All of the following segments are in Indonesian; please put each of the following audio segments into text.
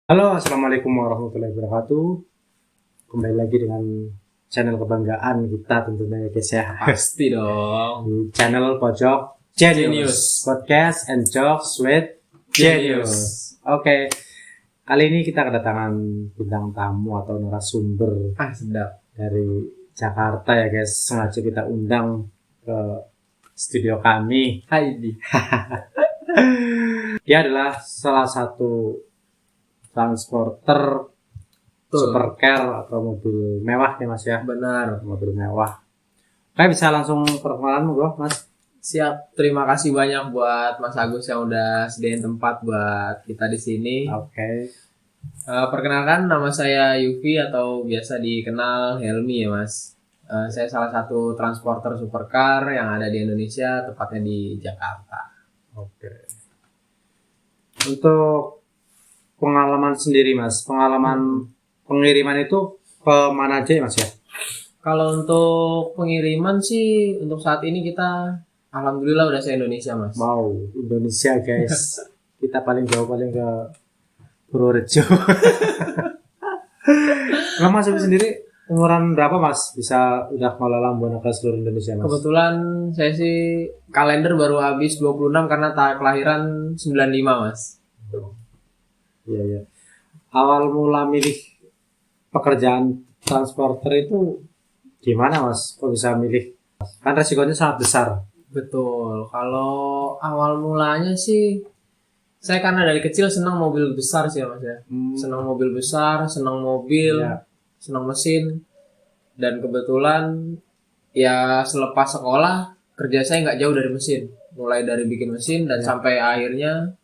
Halo, assalamualaikum warahmatullahi wabarakatuh. Kembali lagi dengan channel kebanggaan kita tentunya ya guys ya. Pasti dong. Di channel Pojok Genius Podcast and Jokes with Genius. Oke, kali ini kita kedatangan bintang tamu atau narasumber Sedap. dari Jakarta ya guys. Sengaja kita undang ke studio kami. Hai. Dia adalah salah satu transporter supercar atau mobil mewah ya mas ya. Benar. Mobil mewah. Kayak bisa langsung perkenalan bro mas. Siap. Terima kasih banyak buat Mas Agus yang udah sediain tempat buat kita di sini. Oke. Perkenalkan, nama saya Yufi atau biasa dikenal Helmi ya Mas. Saya salah satu transporter supercar yang ada di Indonesia, tepatnya di Jakarta. Oke. Untuk pengalaman sendiri mas, pengalaman pengiriman itu ke mana aja ya mas ya? Kalau untuk pengiriman sih, untuk saat ini kita alhamdulillah udah se-Indonesia Mas. Wow, Indonesia guys. Kita paling jauh paling ke Purworejo. Nah mas sendiri umuran berapa mas bisa udah ngelola Buana ke seluruh Indonesia mas? Kebetulan saya sih kalender baru habis 26 karena kelahiran 95 Mas. Iya ya. Awal mula milih pekerjaan transporter itu gimana mas? Kok bisa milih? Kan resikonya sangat besar. Betul. Kalau awal mulanya sih saya karena dari kecil senang mobil besar sih ya Mas ya. Senang mobil besar, senang mobil, Iya. senang mesin. Dan kebetulan ya selepas sekolah kerja saya nggak jauh dari mesin. Mulai dari bikin mesin dan sampai akhirnya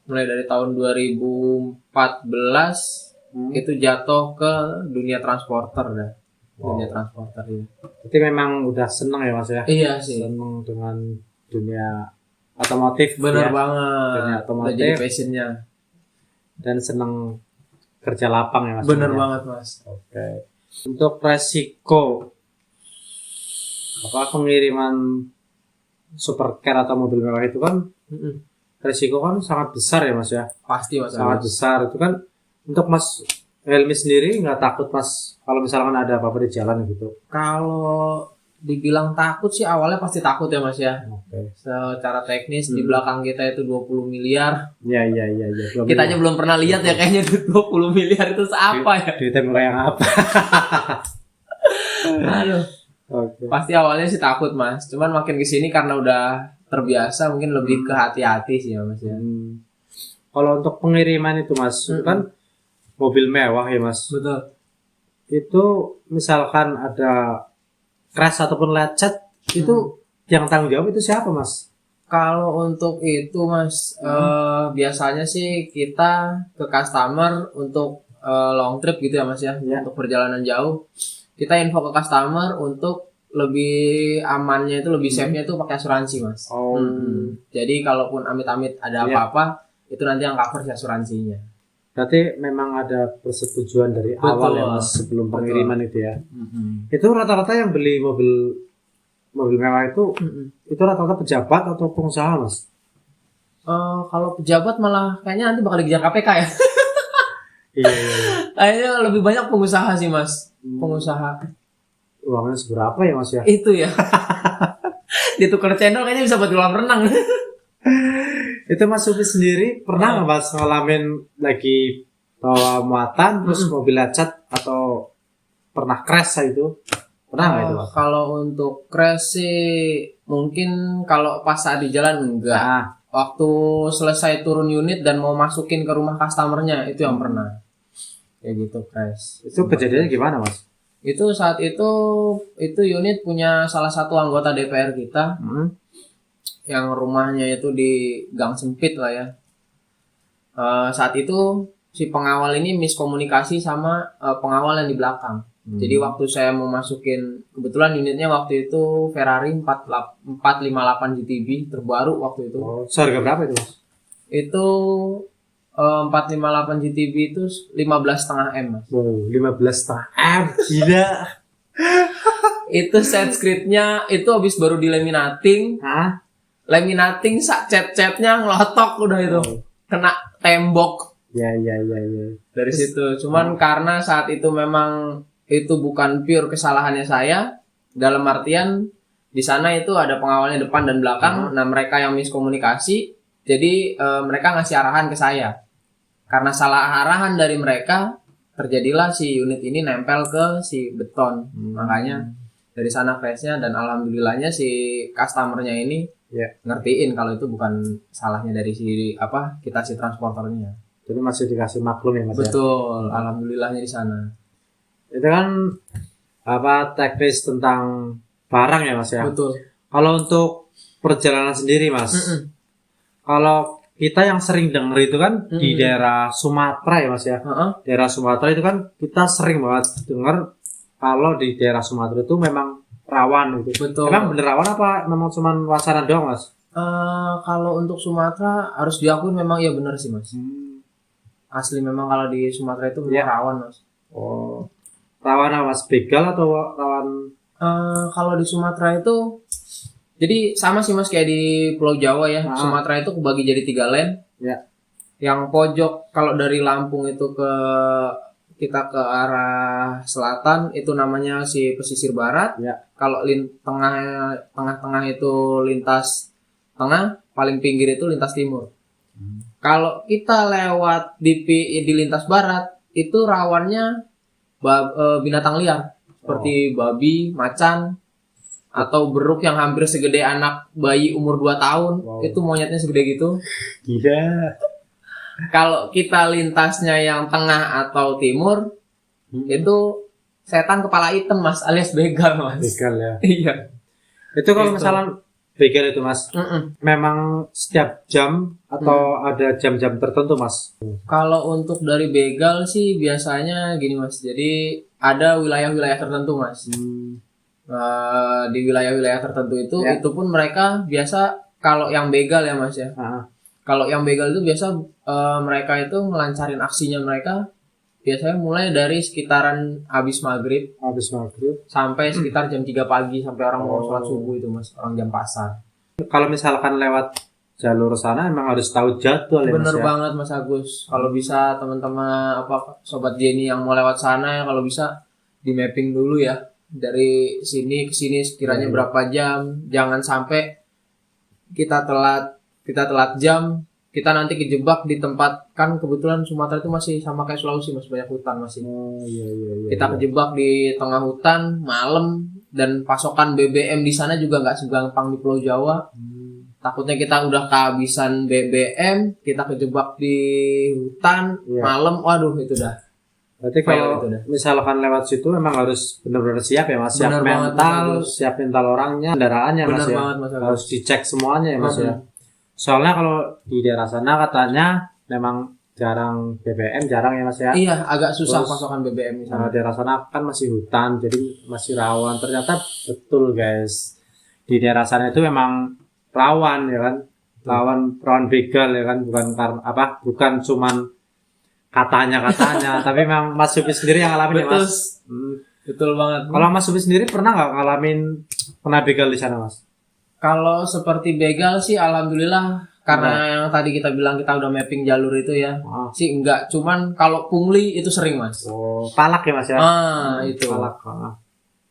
mulai dari tahun 2014 itu jatuh ke dunia transporter dah. Dunia transporter ini. Jadi memang udah seneng ya mas ya? Iya sih. Seneng dengan dunia otomotif. Bener ya. banget. Dunia Udah otomotif jadi passionnya. dan seneng kerja lapang ya mas. Bener ya? banget Mas. Oke. Untuk resiko pengiriman supercar atau mobil mewah itu kan resiko kan sangat besar ya mas ya. Pasti Mas. Sangat besar itu kan. Untuk mas Helmi sendiri nggak takut mas kalau misalkan ada apa-apa di jalan gitu? Kalau dibilang takut sih awalnya pasti takut ya Mas ya. Oke. Secara teknis di belakang kita itu 20 miliar. Iya. Kita aja belum pernah lihat ya kayaknya 20 miliar itu apa ya. Duitnya kayak apa? Aduh. Oke. Pasti awalnya sih takut Mas. Cuman makin kesini karena udah terbiasa mungkin lebih ke hati-hati sih ya Mas ya. Kalau untuk pengiriman itu mas, itu kan mobil mewah ya mas. Betul. Itu misalkan ada crash ataupun lecet, itu yang tanggung jawab itu siapa mas? Kalau untuk itu Mas, biasanya sih kita ke customer untuk long trip gitu ya Mas ya, untuk perjalanan jauh. Kita info ke customer untuk lebih amannya itu, lebih safe-nya itu pakai asuransi Mas. Jadi kalaupun amit-amit ada apa-apa, itu nanti yang cover si asuransinya. Berarti memang ada persetujuan dari awal ya mas sebelum pengiriman itu ya. Itu rata-rata yang beli mobil mewah itu rata-rata pejabat atau pengusaha mas? Kalau pejabat malah kayaknya nanti bakal dikejar KPK ya. Iya. Kayaknya lebih banyak pengusaha sih mas, pengusaha. Uangnya seberapa ya mas ya? Itu ya. Ditukar channel kayaknya bisa buat kolam renang. Itu mas Sufi sendiri pernah nggak mas ngalamin lagi bawa muatan terus mobil lecet atau pernah crash itu? Pernah nggak itu mas? Kalau untuk crash sih mungkin kalau pas saat di jalan enggak. Waktu selesai turun unit dan mau masukin ke rumah customernya itu yang pernah. Kayak gitu crash. Itu kejadiannya gimana mas? Itu saat itu unit punya salah satu anggota DPR kita yang rumahnya itu di gang sempit lah ya. Saat itu si pengawal ini miskomunikasi sama pengawal yang di belakang. Jadi waktu saya mau masukin, kebetulan unitnya waktu itu Ferrari 458 GTB terbaru waktu itu. Seharga berapa itu mas? Itu 458 GTB itu 15,5 M mas. Wow, 15,5 M, gila. Itu set scriptnya itu habis baru dilaminating. Laminating cat-catnya ngelotok udah itu. Kena tembok Ya. Dari situ. Cuman karena saat itu memang itu bukan pure kesalahannya saya, dalam artian di sana itu ada pengawalnya depan dan belakang. Nah, mereka yang miskomunikasi, jadi mereka ngasih arahan ke saya. Karena salah arahan dari mereka, terjadilah si unit ini nempel ke si beton. Makanya dari sana crashnya, dan alhamdulillahnya si customernya ini ngertiin kalau itu bukan salahnya dari kita si transporternya. Jadi masih dikasih maklum ya Mas. Betul, alhamdulillahnya di sana. Itu kan teknis tentang barang ya Mas ya. Betul. Kalau untuk perjalanan sendiri Mas, kalau kita yang sering denger itu kan di daerah Sumatera ya Mas ya. Daerah Sumatera itu kan kita sering banget denger kalau di daerah Sumatera itu memang rawan gitu. Betul. Emang bener rawan apa memang cuma wacana doang Mas? Kalau untuk Sumatera harus diakui memang ya bener sih Mas. Asli memang kalau di Sumatera itu memang rawan Mas. Oh, rawan apa Mas? Begal atau rawan? Kalau di Sumatera itu jadi sama sih Mas kayak di Pulau Jawa ya. Sumatera itu kebagi jadi 3 lane. Ya. Yang pojok kalau dari Lampung itu kita ke arah selatan itu namanya si pesisir barat. Ya. Kalau tengah-tengah itu lintas tengah, paling pinggir itu lintas timur. Kalau kita lewat di lintas barat itu rawannya binatang liar seperti babi, macan, atau beruk yang hampir segede anak bayi umur 2 tahun. Itu monyetnya segede gitu. Gila. Kalau kita lintasnya yang tengah atau timur, itu setan kepala hitam Mas, alias begal Mas. Begal ya. Iya. Itu kalau misalnya begal itu Mas, memang setiap jam atau ada jam-jam tertentu Mas? Kalau untuk dari begal sih biasanya gini Mas, jadi ada wilayah-wilayah tertentu Mas. Di wilayah-wilayah tertentu itu pun mereka biasa kalau yang begal ya Mas ya. Kalau yang begal itu biasa mereka itu melancarin aksinya mereka biasanya mulai dari sekitaran habis maghrib sampai sekitar jam 3 pagi sampai orang mau sholat subuh itu Mas, orang jam pasar. Kalau misalkan lewat jalur sana emang harus tahu jadwal ya Mas. Bener banget Mas Agus. Kalau bisa teman-teman sobat Jenny yang mau lewat sana ya, kalau bisa di mapping dulu ya. Dari sini ke sini sekiranya berapa jam, jangan sampai kita telat jam, kita nanti kejebak di tempat, kan kebetulan Sumatera itu masih sama kayak Sulawesi Mas, banyak hutan masih. Kita kejebak di tengah hutan malam, dan pasokan BBM di sana juga nggak segampang di Pulau Jawa. Takutnya kita udah kehabisan BBM, kita kejebak di hutan malam, waduh itu dah. Berarti kalau misalkan lewat situ memang harus benar-benar siap ya Mas, siap mental, siap mental orangnya, kendaraannya Mas ya. Harus dicek semuanya ya Mas ya. Soalnya kalau di daerah sana katanya memang jarang BBM, jarang ya Mas ya. Iya, agak susah pasokan BBM di sana. Daerah sana kan masih hutan, jadi masih rawan. Ternyata betul guys. Di daerah sana itu memang rawan ya kan. Rawan begal ya kan, bukan cuman katanya tapi memang Mas Supi sendiri yang ngalamin ya Mas. Betul banget. Kalau Mas Supi sendiri pernah nggak ngalamin begal di sana Mas? Kalau seperti begal sih alhamdulillah, karena yang tadi kita bilang kita udah mapping jalur itu ya. Sih enggak, cuman kalau pungli itu sering Mas. Palak ya Mas ya? Itu. Palak.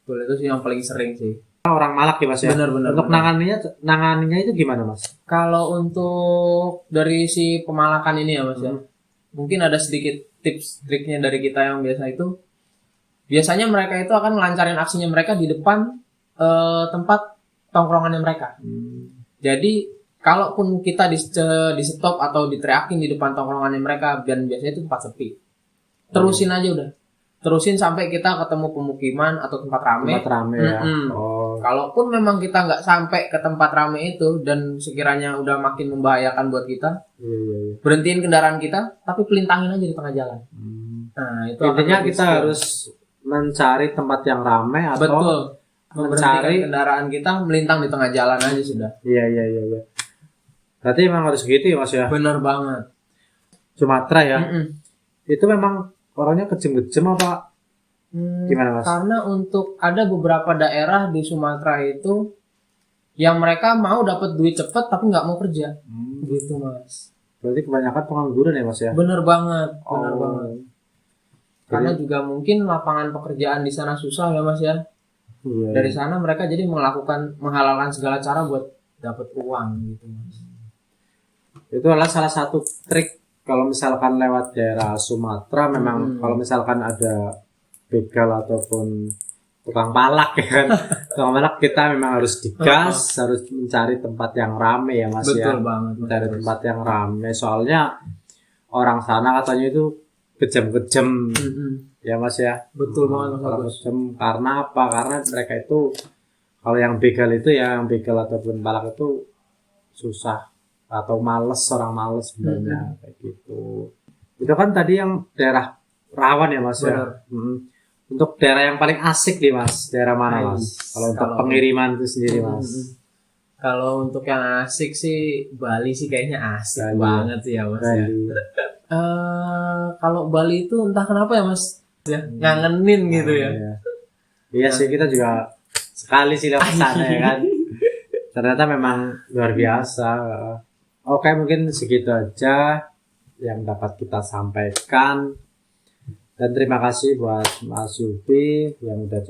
Betul, itu sih yang paling sering sih. Orang Malak ya Mas ya? Benar. Untuk nanganinya itu gimana Mas? Kalau untuk dari si pemalakan ini ya Mas ya, mungkin ada sedikit tips triknya dari kita yang biasa itu. Biasanya mereka itu akan melancarin aksinya mereka di depan tempat tongkrongannya mereka. Jadi kalaupun kita di stop atau diteriakin di depan tongkrongannya mereka, dan biasanya itu tempat sepi, terusin aja udah. Terusin sampai kita ketemu pemukiman atau tempat rame. Ya. Kalaupun memang kita nggak sampai ke tempat rame itu dan sekiranya udah makin membahayakan buat kita, berhentiin kendaraan kita, tapi pelintangin aja di tengah jalan. Nah, itu intinya kita harus mencari tempat yang ramai atau mencari kendaraan kita melintang di tengah jalan aja sudah. Iya. Berarti memang harus gitu ya Mas ya. Bener banget. Sumatera ya. Itu memang orangnya kejam-kejam apa gimana Mas? Karena untuk ada beberapa daerah di Sumatera itu yang mereka mau dapat duit cepet tapi nggak mau kerja, gitu Mas. Berarti kebanyakan pengangguran ya Mas ya? Bener banget, bener Oh. banget. Karena juga mungkin lapangan pekerjaan di sana susah ya Mas ya. Iya, Dari iya. sana mereka jadi menghalalkan segala cara buat dapat uang gitu Mas. Itu adalah salah satu trik kalau misalkan lewat daerah Sumatera memang kalau misalkan ada begal ataupun tukang palak ya kan. Tukang palak kita memang harus digas, harus mencari tempat yang rame ya Mas ya. Betul banget. Mencari tempat yang rame soalnya orang sana katanya itu kejam-kejam ya Mas ya. Betul banget Mas Orang Agus. kejam karena apa? Karena mereka itu kalau yang begal itu ya, yang begal ataupun palak itu susah atau males, orang males sebenarnya kayak gitu. Itu kan tadi yang daerah rawan ya Mas ya. Benar. Untuk daerah yang paling asik nih Mas, daerah mana Mas? Kalau untuk Kalau- pengiriman itu sendiri Mas. Kalau untuk yang asik sih Bali sih kayaknya asik Bali. banget sih ya Mas ya. Bali. Kalau Bali itu entah kenapa ya Mas ya ngangenin gitu ya. Iya. Iya sih kita juga sekali sih lewat sana ya kan. Ternyata memang luar biasa. Oke mungkin segitu aja yang dapat kita sampaikan. Dan terima kasih buat Mas Yupi yang udah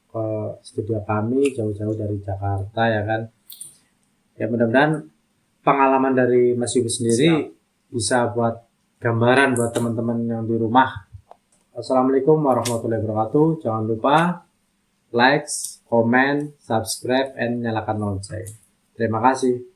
ke studio kami jauh-jauh dari Jakarta ya kan. Ya mudah-mudahan pengalaman dari Mas Yupi sendiri bisa buat gambaran buat teman-teman yang di rumah. Assalamualaikum warahmatullahi wabarakatuh. Jangan lupa like, comment, subscribe, and nyalakan lonceng. Terima kasih.